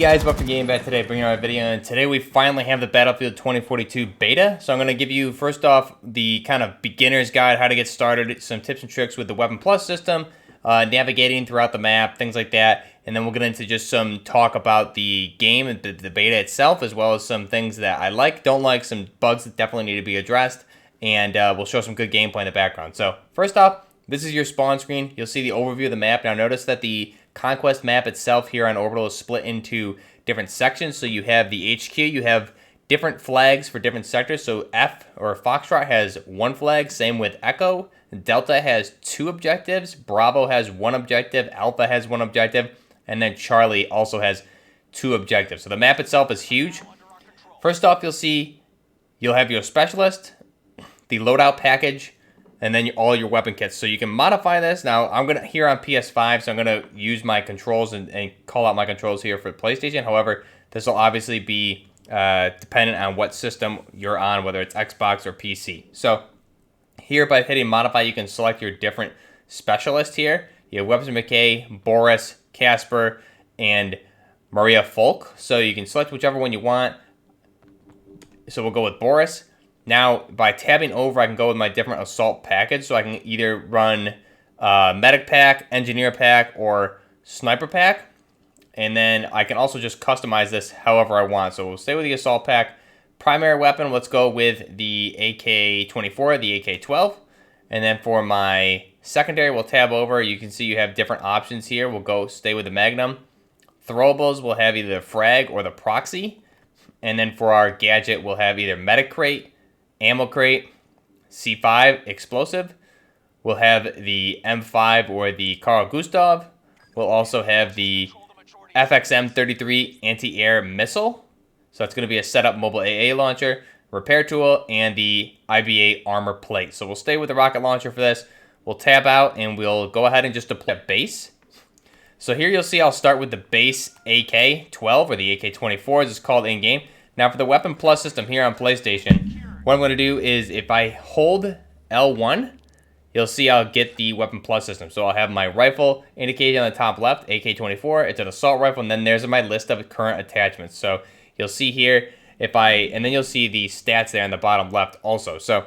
Guys, welcome to Game Bat today, bringing out a video, and today we finally have the Battlefield 2042 beta. So I'm going to give you, first off, the kind of beginner's guide, how to get started, some tips and tricks with the Weapon Plus system, navigating throughout the map, things like that, and then we'll get into just some talk about the game and the beta itself, as well as some things that I like, don't like, some bugs that definitely need to be addressed, and we'll show some good gameplay in the background. So first off, this is your spawn screen. You'll see the overview of the map. Now notice that the Conquest map itself here on Orbital is split into different sections. So you have the HQ, you have different flags for different sectors. So F or Foxtrot has one flag, same with Echo. Delta has two objectives, Bravo has one objective, Alpha has one objective, and then Charlie also has two objectives. So the map itself is huge. First off, you'll have your specialist, the loadout package, and then all your weapon kits. So you can modify this. Now, I'm going to, here on PS5, so I'm going to use my controls and call out my controls here for PlayStation. However, this will obviously be dependent on what system you're on, whether it's Xbox or PC. So here, by hitting modify, you can select your different specialists here. You have Weapons McKay, Boris, Casper, and Maria Folk. So you can select whichever one you want. So we'll go with Boris. Now, by tabbing over, I can go with my different assault package. So I can either run medic pack, engineer pack, or sniper pack. And then I can also just customize this however I want. So we'll stay with the assault pack. Primary weapon, let's go with the AK-24, the AK-12. And then for my secondary, we'll tab over. You can see you have different options here. We'll stay with the Magnum. Throwables, we'll have either the frag or the proxy. And then for our gadget, we'll have either medic crate, ammo crate, C5 explosive. We'll have the M5 or the Carl Gustav. We'll also have the FXM-33 anti-air missile. So that's going to be a setup mobile AA launcher, repair tool, and the IBA armor plate. So we'll stay with the rocket launcher for this. We'll tab out and we'll go ahead and just deploy a base. So here you'll see I'll start with the base AK-12 or the AK-24 as it's called in-game. Now for the Weapon Plus system here on PlayStation, what I'm going to do is if I hold L1, you'll see I'll get the Weapon Plus system. So I'll have my rifle indicated on the top left, AK-24. It's an assault rifle, and then there's my list of current attachments. So you'll see here, and then you'll see the stats there on the bottom left also. So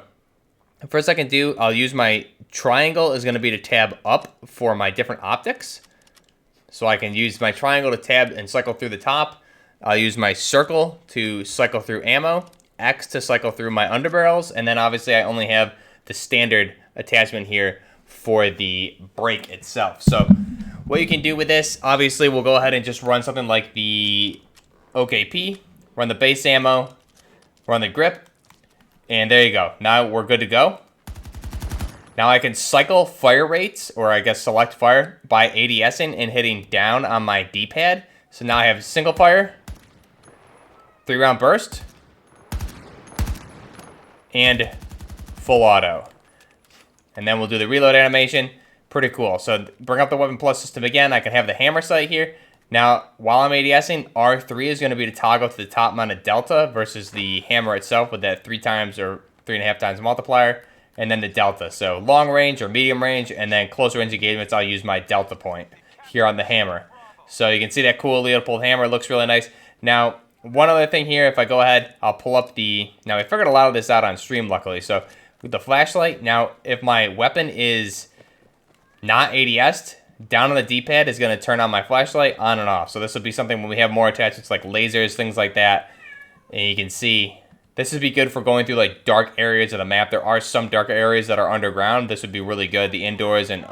first I can do, I'll use my triangle is going to be to tab up for my different optics. So I can use my triangle to tab and cycle through the top. I'll use my circle to cycle through ammo. X to cycle through my underbarrels, and then obviously I only have the standard attachment here for the brake itself. So what you can do with this, obviously we'll go ahead and just run something like the OKP, run the base ammo, run the grip, and there you go. Now we're good to go. Now I can cycle fire rates, or I guess select fire, by ADSing and hitting down on my D-pad. So now I have single fire, 3-round burst, and full auto. And then we'll do the reload animation. Pretty cool. So bring up the Weapon Plus system again. I can have the hammer sight here. Now, while I'm ADSing, R3 is going to be to toggle to the top mount of delta versus the hammer itself with that 3 times or 3.5 times multiplier. And then the delta. So long range or medium range, and then closer range engagements, I'll use my delta point here on the hammer. So you can see that cool Leopold hammer. It looks really nice. Now, one other thing here, if I go ahead, I'll pull up now I figured a lot of this out on stream luckily. So with the flashlight, now if my weapon is not ADS'd, down on the D-pad is going to turn on my flashlight on and off. So this will be something when we have more attachments like lasers, things like that. And you can see this would be good for going through like dark areas of the map. There are some dark areas that are underground. This would be really good, the indoors and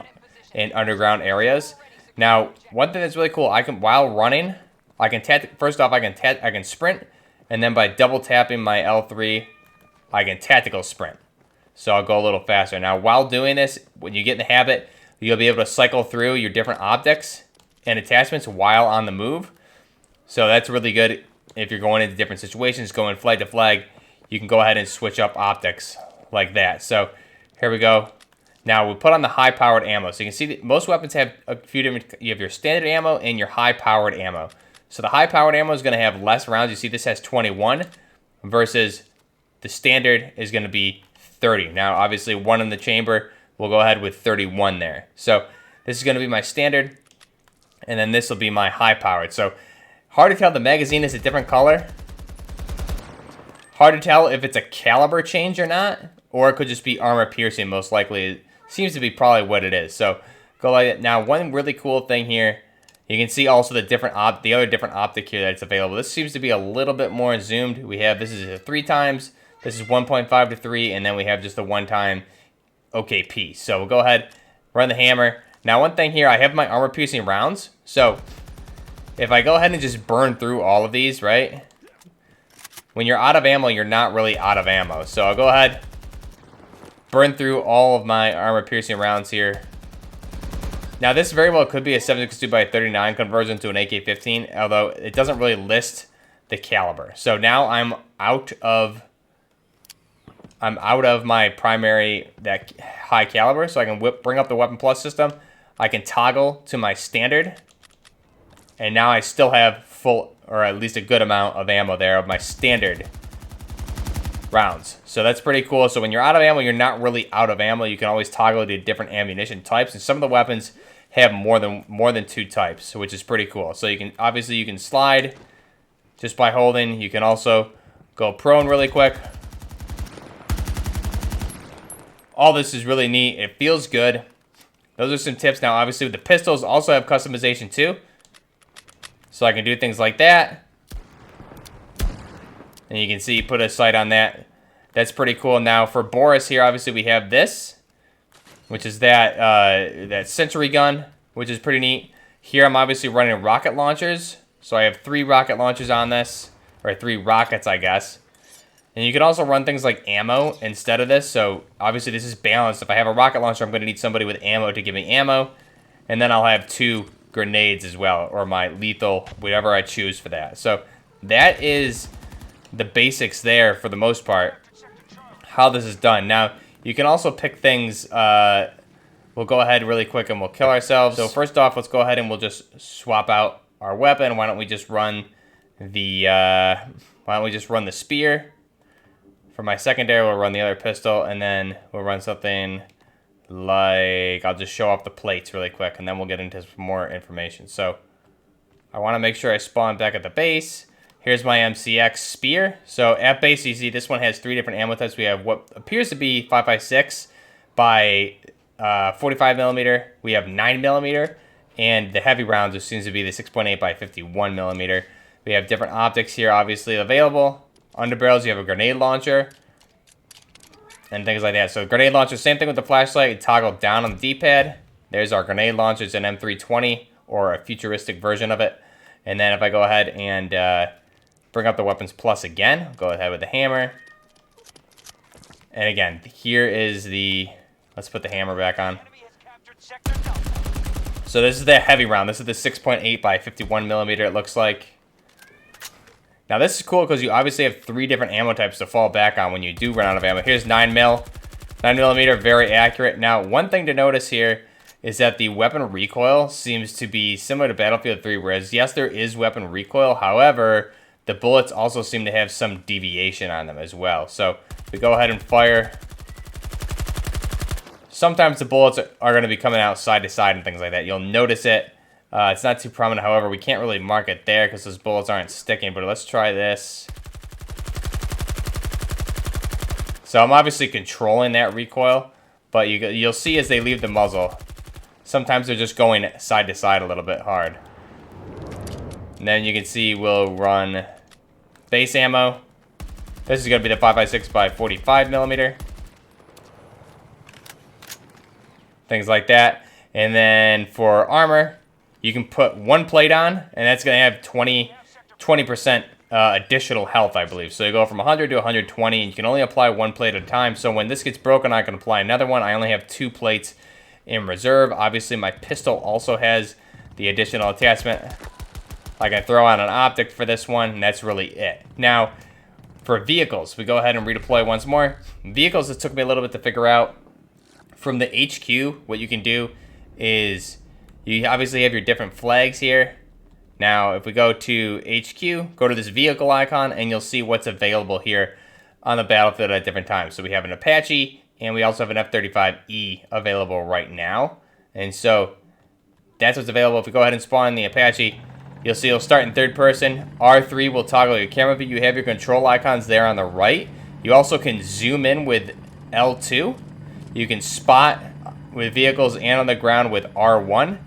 underground areas. Now, one thing that's really cool, while running, I can first off I can sprint, and then by double tapping my L3, I can tactical sprint. So I'll go a little faster. Now while doing this, when you get in the habit, you'll be able to cycle through your different optics and attachments while on the move. So that's really good if you're going into different situations, going flag to flag. You can go ahead and switch up optics like that. So here we go. Now we put on the high-powered ammo. So you can see that most weapons have a few different. You have your standard ammo and your high-powered ammo. So the high-powered ammo is going to have less rounds. You see this has 21 versus the standard is going to be 30. Now, obviously, one in the chamber, we'll go ahead with 31 there. So this is going to be my standard, and then this will be my high-powered. So Hard to tell, the magazine is a different color. Hard to tell if it's a caliber change or not, or it could just be armor piercing, most likely. It seems to be probably what it is. So go like that. Now, one really cool thing here, you can see also the other different optic here that's available. This seems to be a little bit more zoomed. We have, this is a 3 times, this is 1.5 to 3, and then we have just a 1 time OKP. So we'll go ahead, run the hammer. Now, one thing here, I have my armor piercing rounds. So if I go ahead and just burn through all of these, right? When you're out of ammo, you're not really out of ammo. So I'll go ahead, burn through all of my armor-piercing rounds here. Now, this very well could be a 7.62x39 conversion to an AK-15, although it doesn't really list the caliber. So now I'm out of my primary, that high caliber, so I can bring up the Weapon Plus system. I can toggle to my standard, and now I still have full, or at least a good amount of ammo there of my standard rounds. So that's pretty cool. So when you're out of ammo, you're not really out of ammo. You can always toggle to different ammunition types, and some of the weapons have more than 2 types, which is pretty cool. So you can, obviously you can slide just by holding. You can also go prone really quick. All this is really neat. It feels good. Those are some tips. Now, obviously, with the pistols, also have customization too. So I can do things like that. And you can see, put a sight on that. That's pretty cool. Now, for Boris here, obviously, we have this, which is that sentry gun, which is pretty neat. Here, I'm obviously running rocket launchers. So I have 3 rocket launchers on this, or 3 rockets, I guess. And you can also run things like ammo instead of this. So obviously this is balanced. If I have a rocket launcher, I'm going to need somebody with ammo to give me ammo. And then I'll have 2 grenades as well, or my lethal, whatever I choose for that. So that is the basics there for the most part, how this is done. Now, you can also pick things. We'll go ahead really quick and we'll kill ourselves. So first off, let's go ahead and we'll just swap out our weapon. Why don't we just run the spear? For my secondary, we'll run the other pistol, and then we'll run something like, I'll just show off the plates really quick, and then we'll get into some more information. So I want to make sure I spawn back at the base. Here's my MCX spear. So at base, you see this one has 3 different ammo types. We have what appears to be 5.56 by 45 millimeter. We have 9 millimeter, and the heavy rounds, which seems to be the 6.8 by 51 millimeter. We have different optics here, obviously available. Underbarrels, you have a grenade launcher and things like that. So grenade launcher, same thing with the flashlight. You toggle down on the D-pad. There's our grenade launcher. It's an M320 or a futuristic version of it. And then if I go ahead and bring up the Weapons Plus again, go ahead with the hammer. And again, here is the, let's put the hammer back on. So this is the heavy round. This is the 6.8 by 51 millimeter, it looks like. Now this is cool because you obviously have 3 different ammo types to fall back on when you do run out of ammo. Here's 9 millimeter, very accurate. Now, one thing to notice here is that the weapon recoil seems to be similar to Battlefield 3, whereas yes, there is weapon recoil. However, the bullets also seem to have some deviation on them as well. So we go ahead and fire. Sometimes the bullets are going to be coming out side to side and things like that. You'll notice it. It's not too prominent, however, we can't really mark it there because those bullets aren't sticking, but let's try this. So I'm obviously controlling that recoil, but you'll see as they leave the muzzle, sometimes they're just going side to side a little bit hard. And then you can see we'll run base ammo. This is going to be the 5.56 by 45 millimeter. Things like that. And then for armor, you can put 1 plate on, and that's going to have 20% additional health, I believe. So you go from 100 to 120, and you can only apply 1 plate at a time. So when this gets broken, I can apply another one. I only have 2 plates in reserve. Obviously, my pistol also has the additional attachment. I can throw on an optic for this one, and that's really it. Now, for vehicles, we go ahead and redeploy once more. Vehicles, it took me a little bit to figure out. From the HQ, what you can do is you obviously have your different flags here. Now, if we go to HQ, go to this vehicle icon, and you'll see what's available here on the battlefield at different times. So we have an Apache, and we also have an F-35E available right now. And so that's what's available. If we go ahead and spawn the Apache, You'll see it'll start in third person. R3 will toggle your camera view. You have your control icons there on the right. You also can zoom in with L2. You can spot with vehicles and on the ground with R1.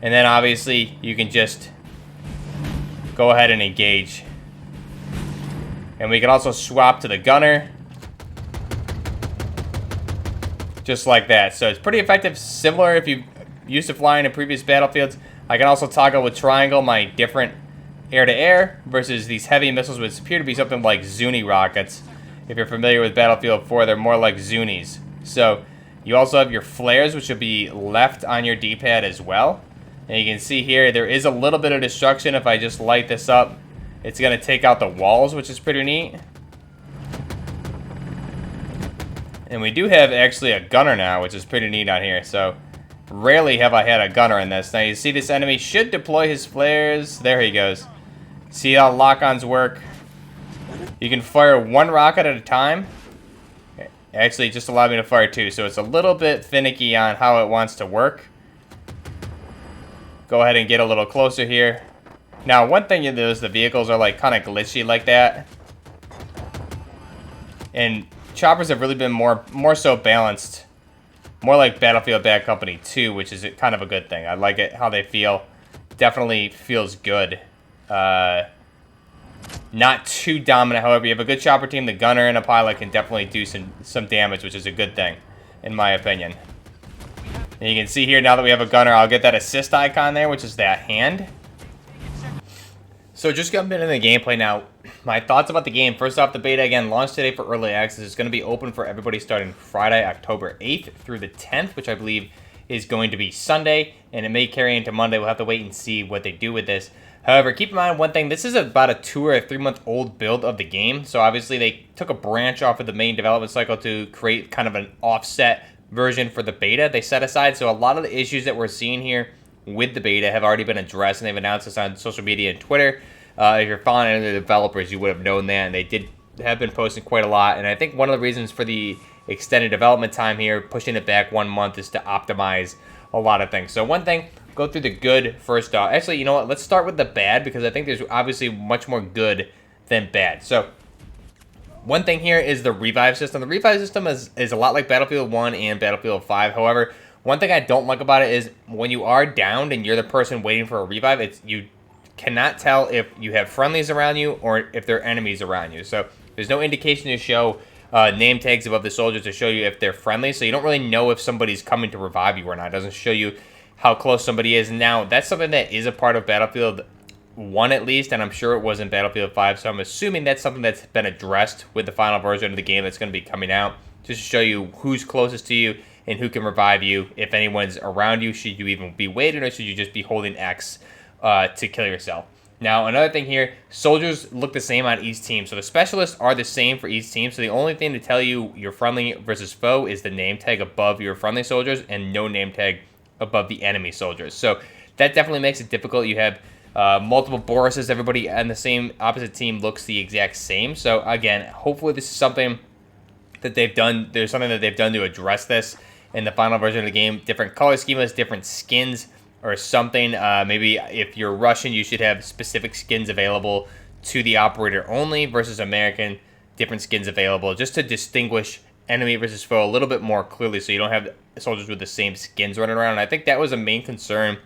And then obviously you can just go ahead and engage. And we can also swap to the gunner. Just like that. So it's pretty effective, similar if you've used to flying in previous battlefields. I can also toggle with triangle my different air-to-air versus these heavy missiles, which appear to be something like Zuni rockets. If you're familiar with Battlefield 4, they're more like Zunis. So you also have your flares, which will be left on your D-pad as well. And you can see here, there is a little bit of destruction. If I just light this up, it's going to take out the walls, which is pretty neat. And we do have actually a gunner now, which is pretty neat on here. So rarely have I had a gunner in this. Now you see this enemy should deploy his flares. There he goes. See how lock-ons work? You can fire one rocket at a time. Actually, it just allowed me to fire two, so it's a little bit finicky on how it wants to work. Go ahead and get a little closer here. Now, one thing you notice, the vehicles are like kind of glitchy like that. And choppers have really been more so balanced. More like Battlefield Bad Company 2, which is kind of a good thing. I like it, how they feel. Definitely feels good. Not too dominant, however. You have a good chopper team. The gunner and a pilot can definitely do some damage, which is a good thing, in my opinion. And you can see here, now that we have a gunner, I'll get that assist icon there, which is that hand. So just jumping into the gameplay now. My thoughts about the game. First off, the beta, again, launched today for early access. It's going to be open for everybody starting Friday, October 8th through the 10th, which I believe is going to be Sunday. And it may carry into Monday. We'll have to wait and see what they do with this. However, keep in mind one thing. This is about a 2 or 3 month old build of the game. So obviously they took a branch off of the main development cycle to create kind of an offset version for the beta they set aside. So a lot of the issues that we're seeing here with the beta have already been addressed, and they've announced this on social media and Twitter. If you're following any of the developers, you would have known that, and they have been posting quite a lot. And I think one of the reasons for the extended development time here, pushing it back 1 month, is to optimize a lot of things. So one thing, go through the good first off. Actually, you know what? Let's start with the bad, because I think there's obviously much more good than bad. So one thing here is the revive system. The revive system is a lot like Battlefield 1 and Battlefield 5. However, one thing I don't like about it is when you are downed and you're the person waiting for a revive, you cannot tell if you have friendlies around you or if there are enemies around you. So there's no indication to show name tags above the soldiers to show you if they're friendly. So you don't really know if somebody's coming to revive you or not. It doesn't show you how close somebody is. Now, that's something that is a part of Battlefield 1 at least, and I'm sure it was in Battlefield 5. So I'm assuming that's something that's been addressed with the final version of the game that's going to be coming out, just to show you who's closest to you and who can revive you. If anyone's around you, should you even be waiting, or should you just be holding X to kill yourself? Now, another thing here, soldiers look the same on each team. So the specialists are the same for each team. So the only thing to tell you your friendly versus foe is the name tag above your friendly soldiers and no name tag above the enemy soldiers. So that definitely makes it difficult. You have multiple Borises. Everybody on the same opposite team looks the exact same. So again, hopefully this is something that they've done. There's something that they've done to address this in the final version of the game. Different color schemas, different skins, or something. Maybe if you're Russian, you should have specific skins available to the operator only versus American, different skins available, just to distinguish enemy versus foe a little bit more clearly, so you don't have soldiers with the same skins running around. And I think that was a main concern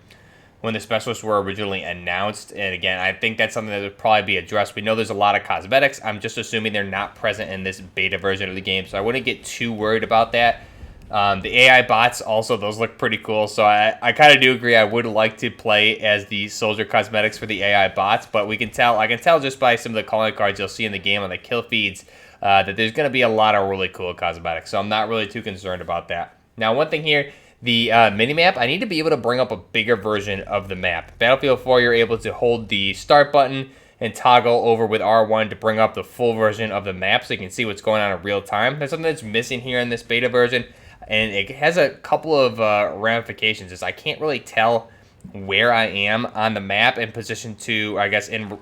when the specialists were originally announced. And again, I think that's something that would probably be addressed. We know there's a lot of cosmetics. I'm just assuming they're not present in this beta version of the game, so I wouldn't get too worried about that. The AI bots also, those look pretty cool. So I kind of do agree. I would like to play as the soldier cosmetics for the AI bots, but I can tell just by some of the calling cards you'll see in the game on the kill feeds that there's going to be a lot of really cool cosmetics. So I'm not really too concerned about that. Now, one thing here, the minimap, I need to be able to bring up a bigger version of the map. Battlefield 4, you're able to hold the start button and toggle over with R1 to bring up the full version of the map so you can see what's going on in real time. There's something that's missing here in this beta version, and it has a couple of ramifications. Is I can't really tell where I am on the map in position to, I guess, in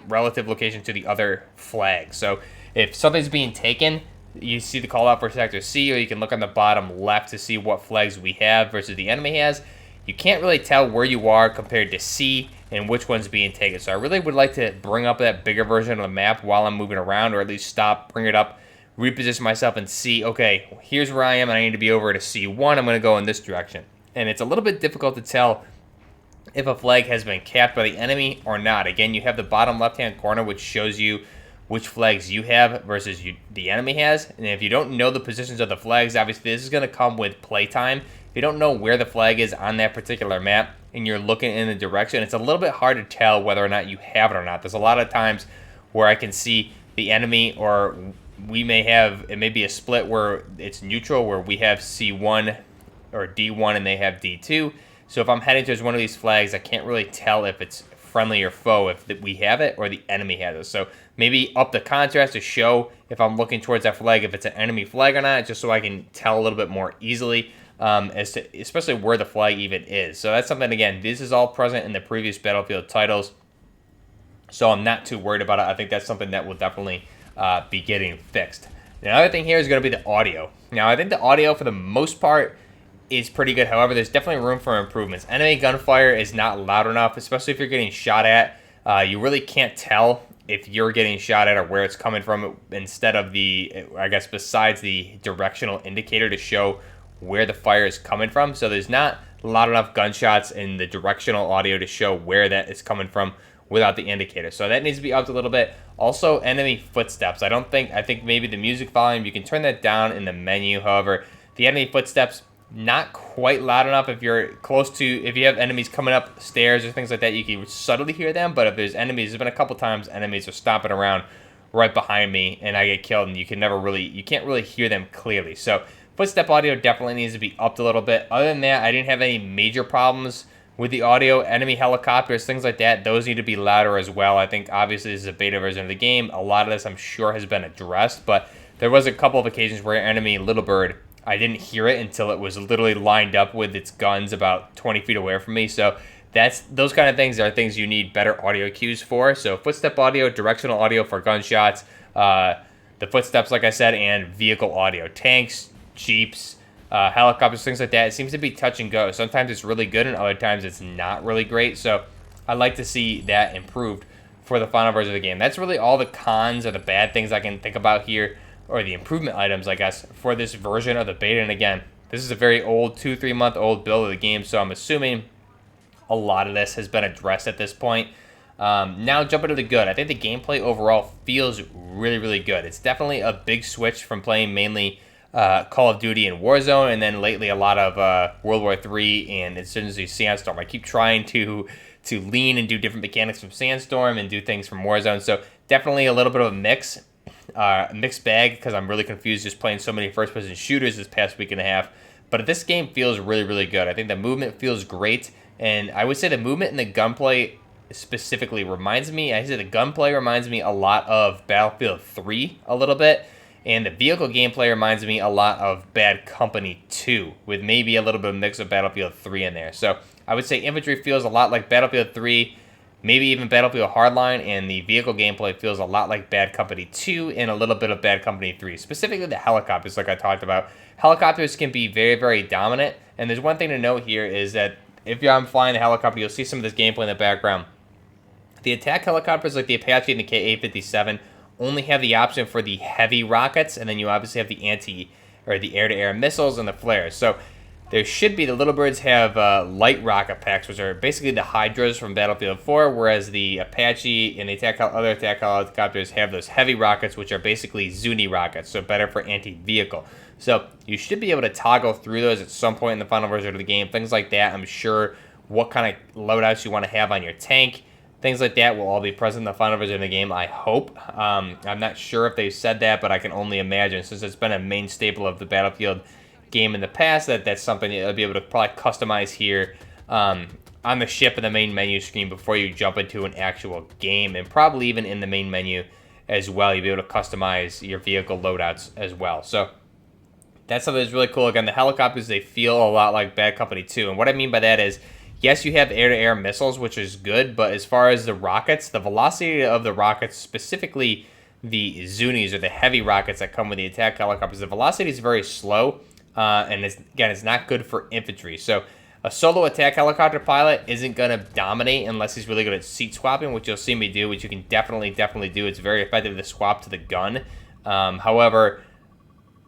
relative location to the other flags. So if something's being taken, you see the call out for Sector C, or you can look on the bottom left to see what flags we have versus the enemy has. You can't really tell where you are compared to C, and which one's being taken. So I really would like to bring up that bigger version of the map while I'm moving around, or at least stop, bring it up, reposition myself, and see, okay, here's where I am, and I need to be over to C1. I'm going to go in this direction. And it's a little bit difficult to tell if a flag has been capped by the enemy or not. Again, you have the bottom left-hand corner, which shows you which flags you have versus the enemy has. And if you don't know the positions of the flags, obviously this is going to come with playtime. If you don't know where the flag is on that particular map and you're looking in the direction, it's a little bit hard to tell whether or not you have it or not. There's a lot of times where I can see the enemy, or we may have, it may be a split where it's neutral, where we have C1 or D1 and they have D2. So if I'm heading towards one of these flags, I can't really tell if it's friendly or foe, if we have it or the enemy has it. So maybe up the contrast to show if I'm looking towards that flag, if it's an enemy flag or not, just so I can tell a little bit more easily as to especially where the flag even is. So that's something, again, this is all present in the previous Battlefield titles, so I'm not too worried about it. I think that's something that will definitely be getting fixed. The other thing here is going to be the audio. Now, I think the audio, for the most part, is pretty good. However, there's definitely room for improvements. Enemy gunfire is not loud enough, especially if you're getting shot at. You really can't tell if you're getting shot at or where it's coming from, instead of the, I guess, besides the directional indicator to show where the fire is coming from. So there's not loud enough gunshots in the directional audio to show where that is coming from without the indicator. So that needs to be upped a little bit. Also, enemy footsteps. I think maybe the music volume, you can turn that down in the menu. However, the enemy footsteps, not quite loud enough. If you're close to, if you have enemies coming up stairs or things like that, you can subtly hear them. But if there's enemies, there's been a couple times enemies are stomping around right behind me and I get killed, and you can't really hear them clearly. So footstep audio definitely needs to be upped a little bit. Other than that, I didn't have any major problems with the audio. Enemy helicopters, things like that, those need to be louder as well. I think obviously this is a beta version of the game. A lot of this I'm sure has been addressed, but there was a couple of occasions where enemy Little Bird, I didn't hear it until it was literally lined up with its guns about 20 feet away from me. So those kind of things are things you need better audio cues for. So footstep audio, directional audio for gunshots, the footsteps, like I said, and vehicle audio. Tanks, jeeps, helicopters, things like that. It seems to be touch and go. Sometimes it's really good and other times it's not really great. So I'd like to see that improved for the final version of the game. That's really all the cons or the bad things I can think about here, or the improvement items, I guess, for this version of the beta. And again, this is a very old, 2-3 month old build of the game, so I'm assuming a lot of this has been addressed at this point. Now jumping to the good. I think the gameplay overall feels really, really good. It's definitely a big switch from playing mainly Call of Duty and Warzone, and then lately a lot of World War III and Insurgency Sandstorm. I keep trying to lean and do different mechanics from Sandstorm and do things from Warzone, so definitely a little bit of a mixed bag, because I'm really confused just playing so many first-person shooters this past week and a half. But this game feels really, really good. I think the movement feels great, and I would say the movement and the gunplay specifically reminds me a lot of Battlefield 3 a little bit, and the vehicle gameplay reminds me a lot of Bad Company 2, with maybe a little bit of a mix of Battlefield 3 in there. So I would say infantry feels a lot like Battlefield 3, maybe even Battlefield Hardline, and the vehicle gameplay feels a lot like Bad Company 2 and a little bit of Bad Company 3. Specifically the helicopters, like I talked about. Helicopters can be very, very dominant, and there's one thing to note here is that if I'm flying the helicopter, you'll see some of this gameplay in the background. The attack helicopters like the Apache and the KA-57 only have the option for the heavy rockets, and then you obviously have the the air-to-air missiles and the flares. So there should be, the Little Birds have light rocket packs, which are basically the Hydras from Battlefield 4, whereas the Apache and the other attack helicopters have those heavy rockets, which are basically Zuni rockets, so better for anti-vehicle. So you should be able to toggle through those at some point in the final version of the game. Things like that, I'm sure what kind of loadouts you want to have on your tank, things like that will all be present in the final version of the game, I hope. I'm not sure if they've said that, but I can only imagine, since it's been a main staple of the Battlefield game in the past, that's something you'll be able to probably customize here on the ship in the main menu screen before you jump into an actual game, and probably even in the main menu as well. You'll be able to customize your vehicle loadouts as well. So that's something that's really cool. Again, the helicopters, they feel a lot like Bad Company 2. And what I mean by that is, yes, you have air-to-air missiles, which is good, but as far as the rockets, the velocity of the rockets, specifically the Zunis or the heavy rockets that come with the attack helicopters, the velocity is very slow, and it's not good for infantry. So A solo attack helicopter pilot isn't going to dominate unless he's really good at seat swapping, which you'll see me do, which you can definitely do. It's very effective to swap to the gun. However,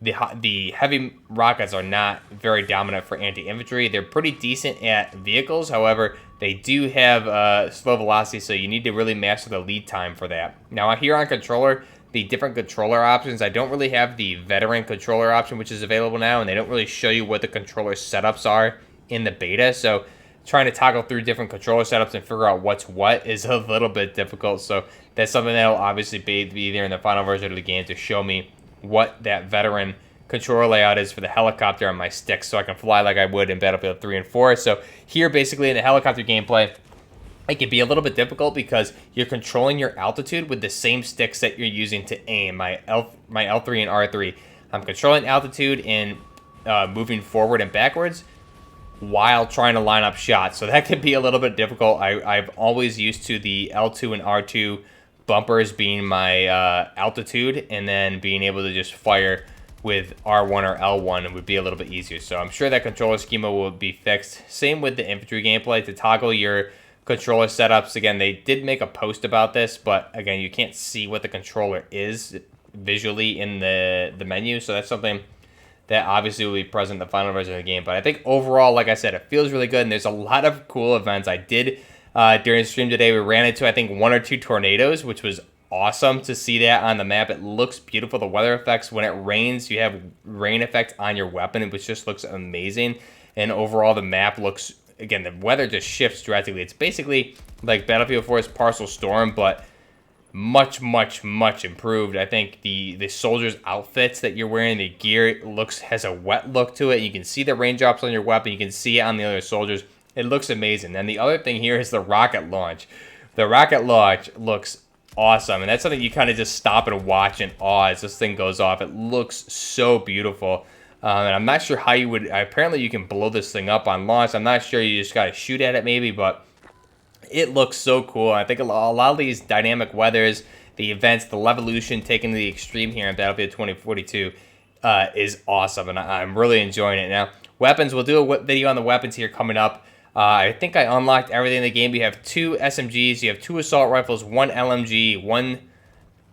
the heavy rockets are not very dominant for anti-infantry. They're pretty decent at vehicles. However, they do have slow velocity, so you need to really master the lead time for that. Now, here on controller, the different controller options, I don't really have the veteran controller option, which is available now, and they don't really show you what the controller setups are in the beta. So trying to toggle through different controller setups and figure out what's what is a little bit difficult. So that's something that'll obviously be there in the final version of the game to show me what that veteran controller layout is for the helicopter on my stick, so I can fly like I would in Battlefield 3 and 4. So here, basically, in the helicopter gameplay, it can be a little bit difficult because you're controlling your altitude with the same sticks that you're using to aim. My L3 and R3. I'm controlling altitude and moving forward and backwards while trying to line up shots. So that can be a little bit difficult. I've always used to the L2 and R2 bumpers being my altitude, and then being able to just fire with R1 or L1 would be a little bit easier. So I'm sure that controller schema will be fixed. Same with the infantry gameplay to toggle your controller setups. Again, they did make a post about this, but again, you can't see what the controller is visually in the menu. So that's something that obviously will be present in the final version of the game. But I think overall, like I said, it feels really good, and there's a lot of cool events. I did during the stream today, we ran into, I think, 1 or 2 tornadoes, which was awesome to see that on the map. It looks beautiful. The weather effects, when it rains, you have rain effect on your weapon, which just looks amazing. And overall, the map looks, again, the weather just shifts drastically. It's basically like Battlefield 4's Partial Storm, but much improved. I think the soldiers' outfits that you're wearing, the gear, has a wet look to it. You can see the raindrops on your weapon. You can see it on the other soldiers. It looks amazing. And the other thing here is the rocket launch. The rocket launch looks awesome, and that's something you kind of just stop and watch in awe as this thing goes off. It looks so beautiful. And I'm not sure how you would, apparently you can blow this thing up on launch. I'm not sure, you just got to shoot at it maybe, but it looks so cool. I think a lot of these dynamic weathers, the events, the Levolution taken to the extreme here in Battlefield 2042 is awesome, and I'm really enjoying it. Now, weapons, we'll do a video on the weapons here coming up. I think I unlocked everything in the game. You have 2 SMGs, you have 2 assault rifles, 1 LMG, 1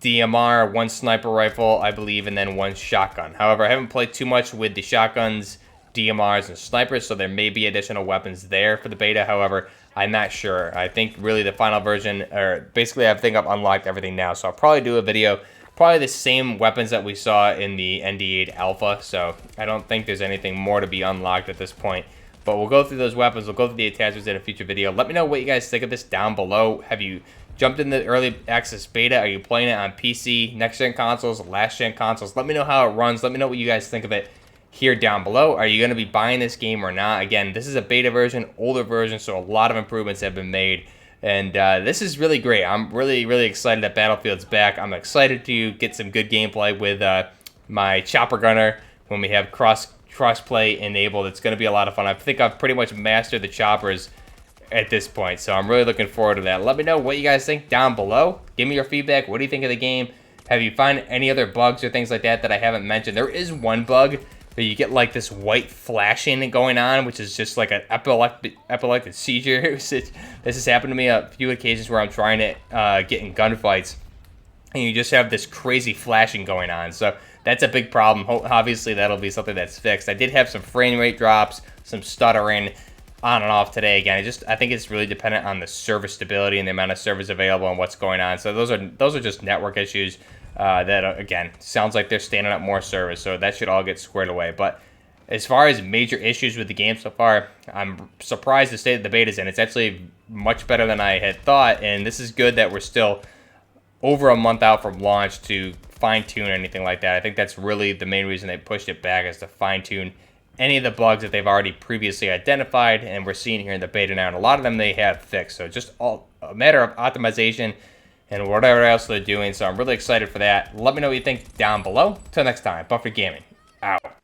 DMR, 1 sniper rifle, I believe, and then 1 shotgun. However, I haven't played too much with the shotguns, DMRs, and snipers, so there may be additional weapons there for the beta. However, I'm not sure. I think really the final version, or basically I think I've unlocked everything now, so I'll probably do a video, probably the same weapons that we saw in the ND8 Alpha, so I don't think there's anything more to be unlocked at this point. But we'll go through those weapons, we'll go through the attachments in a future video. Let me know what you guys think of this down below. Have you jumped in the early access beta? Are you playing it on PC, next-gen consoles, last-gen consoles? Let me know how it runs. Let me know what you guys think of it here down below. Are you going to be buying this game or not? Again, this is a beta version, older version, so a lot of improvements have been made. And this is really great. I'm really excited that Battlefield's back. I'm excited to get some good gameplay with my chopper gunner when we have crossplay enabled. It's going to be a lot of fun. I think I've pretty much mastered the choppers at this point, so I'm really looking forward to that. Let me know what you guys think down below. Give me your feedback. What do you think of the game? Have you found any other bugs or things like that I haven't mentioned? There is one bug where you get like this white flashing going on, which is just like an epileptic seizure. This has happened to me a few occasions where I'm trying to get in gunfights, and you just have this crazy flashing going on. So that's a big problem. Obviously, that'll be something that's fixed. I did have some frame rate drops, some stuttering on and off today. Again, I think it's really dependent on the server stability and the amount of servers available and what's going on. So those are just network issues that, again, sounds like they're standing up more servers. So that should all get squared away. But as far as major issues with the game so far, I'm surprised the state of the beta is in. It's actually much better than I had thought, and this is good that we're still over a month out from launch to fine-tune or anything like that. I think that's really the main reason they pushed it back, is to fine-tune any of the bugs that they've already previously identified, and we're seeing here in the beta now, and a lot of them they have fixed. So just all a matter of optimization and whatever else they're doing. So I'm really excited for that. Let me know what you think down below. Till next time, Buffer Gaming, out.